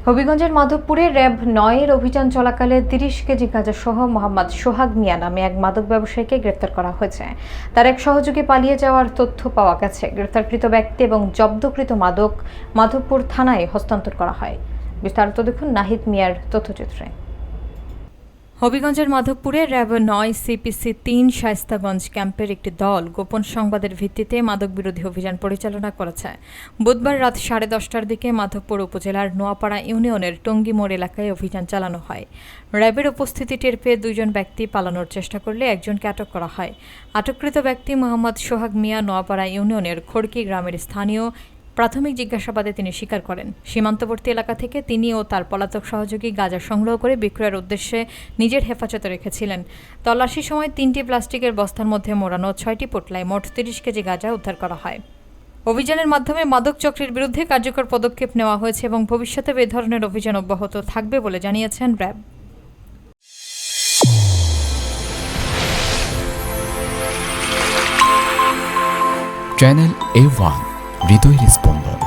হবিগঞ্জের মাধবপুরে র্যাব ৯-এর অভিযান চলাকালে ৩০ কেজি গাঁজাসহ মোহাম্মদ সোহাগ মিয়া নামে এক মাদক ব্যবসায়ীকে গ্রেপ্তার করা হয়েছে। তার এক সহযোগী পালিয়ে যাওয়ার তথ্য পাওয়া গেছে। গ্রেপ্তারকৃত ব্যক্তি এবং জব্দকৃত মাদক মাধবপুর থানায় হস্তান্তর করা হয়। বিস্তারিত দেখুন নাহিদ মিয়ার তথ্যচিত্রে। হবিগঞ্জের মাধবপুরে র্যাব ৯ সিপিসি ৩ শায়েস্তাগঞ্জ ক্যাম্পের একটি দল গোপন সংবাদের ভিত্তিতে মাদক বিরোধী অভিযান পরিচালনা করেছে। বুধবার রাত 10:30টার দিকে মাধবপুর উপজেলার নোয়াপাড়া ইউনিয়নের টঙ্গিমোড় এলাকায় অভিযান চালানো হয়। র্যাবের উপস্থিতি টের পেয়ে 2 জন ব্যক্তি পালানোর চেষ্টা করলে একজনকে আটক করা হয়। আটককৃত ব্যক্তি মোহাম্মদ সোহাগ মিয়া নোয়াপাড়া ইউনিয়নের খড়কি গ্রামের স্থানীয়। প্রাথমিক জিজ্ঞাসাবাদে তিনি স্বীকার করেন, সীমান্তবর্তী এলাকা থেকে তিনি ও তার পলাতক সহযোগী গাঁজা সংগ্রহ করে বিক্রয়ের উদ্দেশ্যে নিজের হেফাজতে রেখেছিলেন। তল্লাশির সময় 3টি প্লাস্টিকের বস্তার মধ্যে মোড়ানো 6টি পোটলায় মোট 30 কেজি গাঁজা উদ্ধার করা হয়। অভিযানের মাধ্যমে মাদক চক্রের বিরুদ্ধে কার্যকর পদক্ষেপ নেওয়া হয়েছে এবং ভবিষ্যতে এ ধরনের অভিযান অব্যাহত থাকবে বলে জানিয়েছেন র্যাব। চ্যানেল A1 হৃদয়ের স্পন্দন।